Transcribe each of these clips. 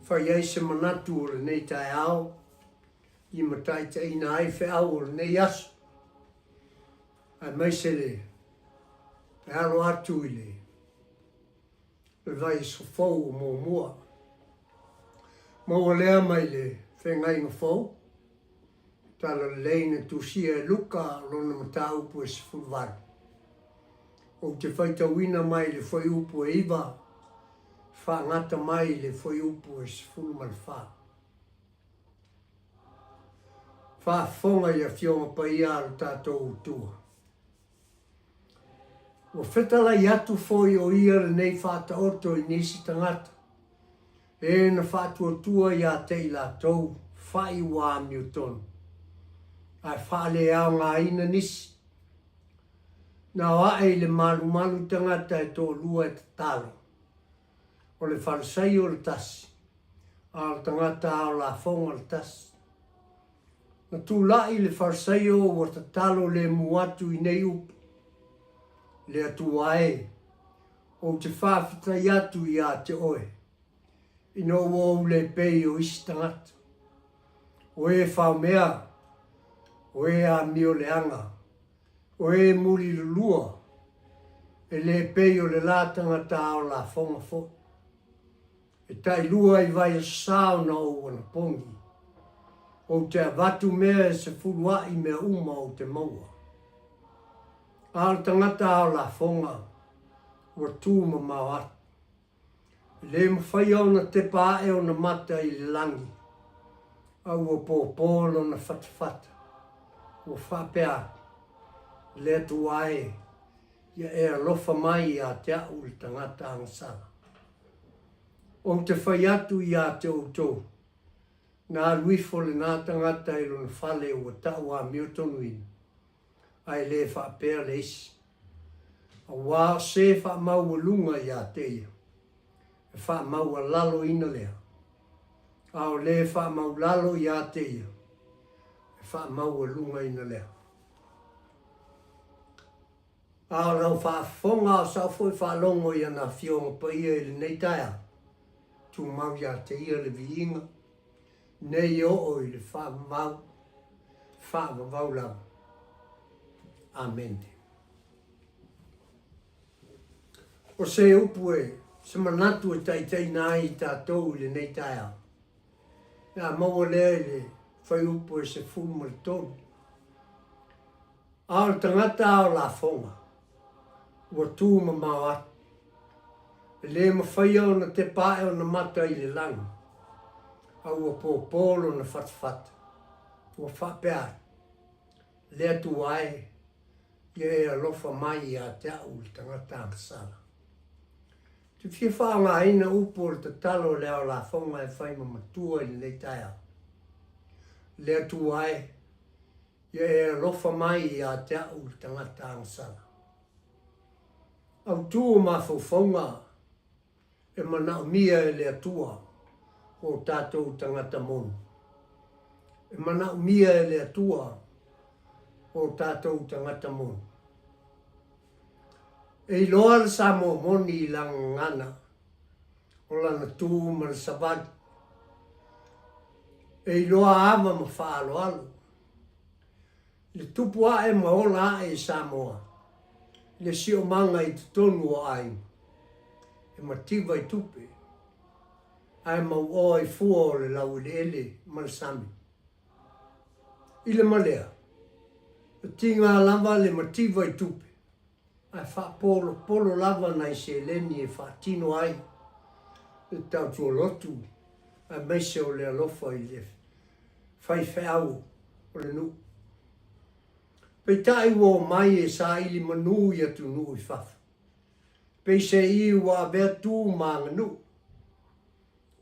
whai se manatu o le nei tai ao, I ma Taitai na ai wheau o le nei aso. Ai mai se le, e alo atu I le vai so fau o mō mua. Mau lea mai le whengai ngā fau, tala le leina tusia e luka lona mata upu e sifulwaru. O te whaitawina mai le whai upu e iwa, whaangata mai le whai upu e sifulu malwha. Whaafonga ia whionga pai alo tātou utua. O whetala I atu whoi o ia le nei whātaoto I nisi tangata. E na whātua tua ia te I lātou, whai wā miutonu. Ai whaale au ngā ina nisi. Nā wae le malu tangata e tō lua e te talo. O le whalasai o le tasi. A le tangata ao la whonga le tasi. Na tūlai le whalasai o te talo le muatu I nei upu. Le atu wae. O te whawhitai atu I a te oe. Ino wau le pei o isi tangata. O e whau mea. O e a mio le anga. O e muri lua. E le pei o le la tangata ao la whonga fo. E tai lua I vai a sao na o wana pongi. O te avatu mea e se furua I mea uma o te maua. Al tangata ao la whonga. Ua tūma mau atu. Le mawhai au na te pae o na mata I le langi. Au o pōpōlo na whatawhata. Ua whapea. Le atu wae. Ia e alofa mai a te au le tangata angasara. O te whai atu I a te outou. Nā luifo le nā tangata I lona whale ua tau a miotonuina. Ai le whapea le isi. A wā se whamau lunga I a teia. E whamau lalo ina lea. Ao le whamau lalo I a teia. E whamau lunga ina lea. Ao rau whafonga o sau foi whalongo I ana whionga paia I le nei taia. Tu mau I a teia le viinga. Nei o I le whamau. Whamau lau. Amen. O se upu e, se manatu e Taitai nā I tātou I le nei taia. Nā maua lea le whai upu e se fulu le tonu. Ao tangata ao la whonga. Ua tūma mau atu. E le mawhai au na te pae o na mata I le langa. Au ua pōpōlo na whatawhata. Ua whapea. Le atu wae. Ia e alofa mai I a te au le tangata angasara. Te whia whaanga ina upo le te talo le au la whonga e whaima matua I le nei taia. Le atu wae. Ia e alofa mai I a te au le tangata angasara. Au tua ma whauwhaunga. E mana mia e le atua. O tātou tangata monu. E mana mia e le atua. O tātou tangata monu. E loa le sa mo moni I langa ngana. O lana tū ma le sabadi. E loa ama ma whaalo alo. Le tupua e ma ola e Samoa. Le sio manga I te tonu o ai. E mativa I tupe. Ai ma o I fua o le lau le ele ma le sami. I le malea. E tinga lava le mativa I tupe. Ai wha polo lava nai se leni e wha tino ai. E tau tua lotu. Ai meise o le alofa I le whai wheau o le nu. Pei tai wo mai e sa ili manu I atu nu I whafa. Pei se I wa bea tū maanga nu.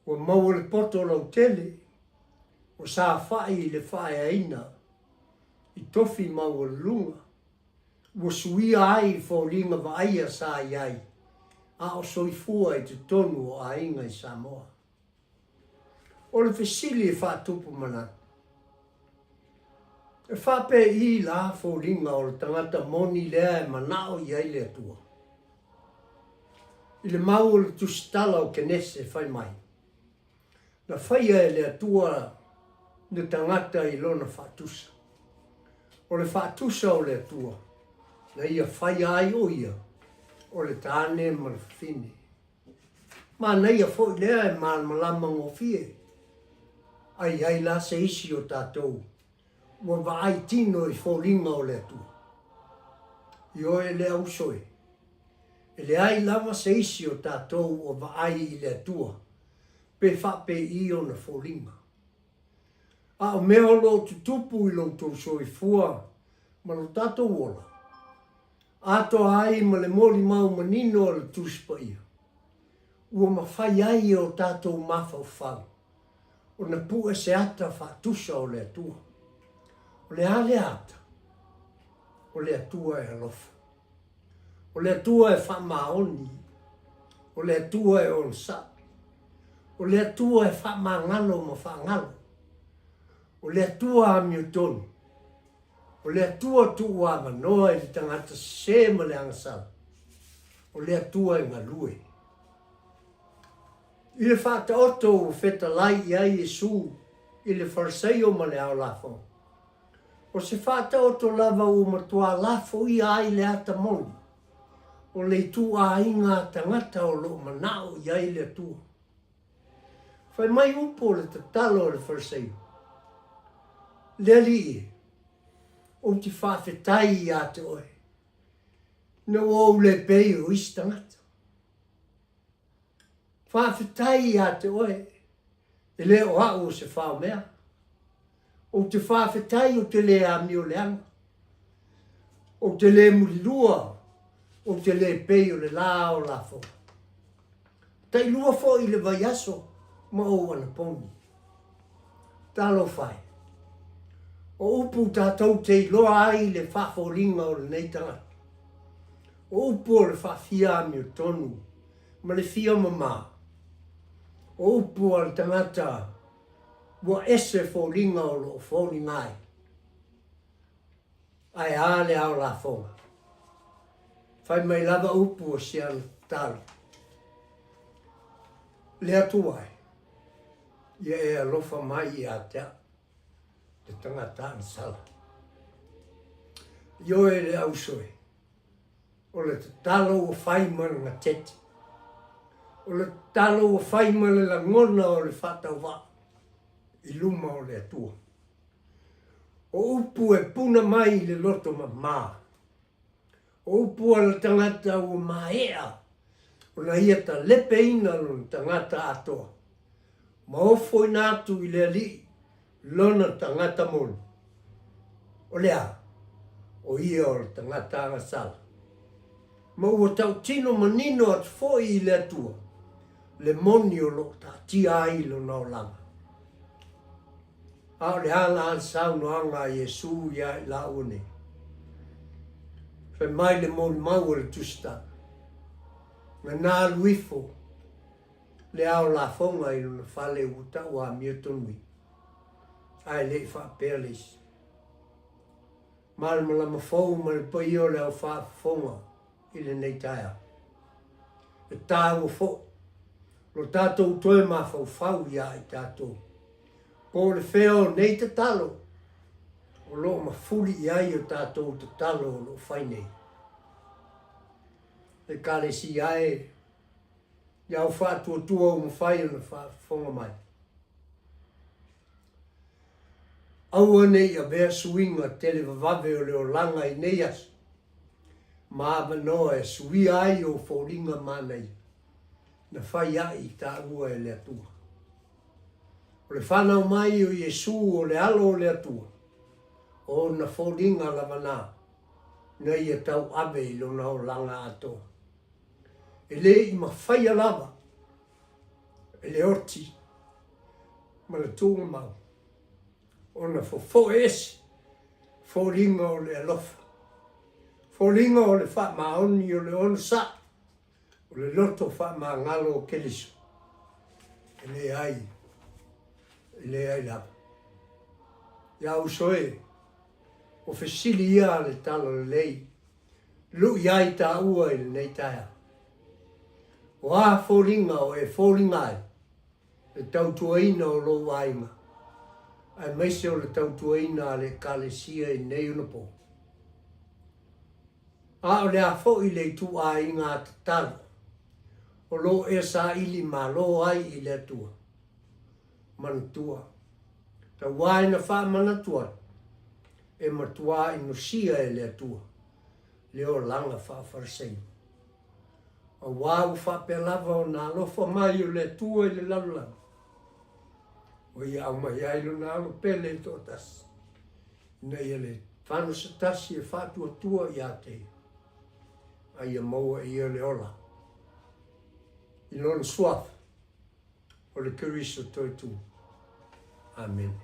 Wa mau le poto lau tele. O sa whai le whai aina. I tofi mau le lunga. Wa suia ai fo ringa wa aia sa iai. A o soifua I te tonu o a inga I Samoa. O le fesili e wha tupu mana. E whape I la fo ringa o le tangata moni lea e manao I ai le atua. I le mau o le tusitala o kenese whai mai. Na whaia e le atua na tangata I lona whatusa. O le whatusa o le atua. Na ia whaia ai o ia. O le tāne ma le whine. Ma na ia fo lea e malama ngofie. Ai la se isi o tātou. Wa vai tino I fōlinga o le atua. Io e le ausoe. E le ai lava se isi o tātou o vai I le atua. Pe whape I o na fōlinga. A o mea lo tutupu I lo tō soi fua. Ma lo tātou ola. Ato ai ma le moli mau manino o le tuspa ia. Ua ma whai ai o tātou mawhau whau. O na pua se ata whatusa o le atua. O le ale ata. O le atua e alofa. O le atua e whamaoni. O le atua e onsa. O le atua e whamangalo ma whangalo. O le atua a miutonu. O le atua tu wama noa I tangata se ma le angasala. O le atua I ngalue. I le whata oto o wheta lai I ai Jesu I le wharseo ma le au lafo. O se whata oto lava o matua lafo I ai le ata moni. O le tu a inga tangata o lo manao I ai le atua. Whai mai upo le tatalo o le wharseo. Le ali o ti whawhetai I ate oe. No o le pei o istangata. Whawhetai I ate oe. E le o hao se whao mea. O te whawhetai o te le a mi o le anga. O te le murilua. O te le pei o le la o la fo. Tai lua fo I le vaiaso. Ma o ana poni. Talo whai. O upu tātou te loa ai le whawhoringa o le neitanga. O upu o le whawhia mi o tonu. Ma le whia mama. O upu o le tangata. Wa ese whoringa o lo whoringa ai. Ai ale au la whonga. Whai mai lava upu o sian talo. Le atu ai. Ia e alofa mai I atea. Te tangata an sala. Io e le ausoe. O le talo o whai mana ngā tete. O le talo o whai mana la ngona o le whatau wā. I luma o le atua. O upu e puna mai le loto ma mā. O upu a le tangata o maea. O na ia ta lepe ina lo tangata atoa. Ma ofo ina atu I le ali. Lona tangata moni. O lea, o ia o tangata angasala. Ma ua tau tino manino at foi I le atua. Le moni o lo ta tia ai lo na o langa. A le ala al sau no anga Jesu ia I la une. Fe mai le moni mau le tusta. Nga nā luifo. Le au la fonga I luna fale uta ua miotonui. Ai le fa pelis. Mal mala mafou mal pai o le au fa fonga I le nei taia. E tāu fo. Lo tātou toe ma fau fau ia I tātou. Po le feo nei te talo. O lo ma fuli ia I o tātou te talo o lo fai nei. E kale si ai. Iau fa tua o mawhai o na fa fonga mai. Aua nei a bea suinga tele vavave o leo langa I nei as. Maava noa e sui ai o whoringa manai. Na whai ai ta ua e le atua. O le whanau mai o Jesu o le alo o le atua. O na whoringa lavana. Na ia tau ave I lona o langa atoa. E le I ma whai lava. E le oti. Ma le tūnga mau. Ona fo esi, fo ringa o le alofa. Fo ringa o le wha maoni o le onsa, o le loto wha ma ngalo o keliso. E le ai lava. Ia usoe, o fesili ia le talalelei, lu iai ta ua I le nei taia. O a fo ringa o e fo ringa ai, Le tautuaina o lo wainga. Ai maise o le tautuaina le kalesia I nei una po. A o le a fo I le tu a I ngā tatalo. O lo e sa ili ma lo ai I le atua. Manatua. Ta waina wha manatua. E matua I no sia e le atua. Le o langa wha wharsei. A wau wha pe lava o nā lofa mai o le atua I le laulanga. O ia au mai ai lo nā lo pele to tas. Nei ele whanu sa tasi e whātua tua I a te. Ai a maua I le ola. I lona suafa. O le kiriso toi tu. Amen.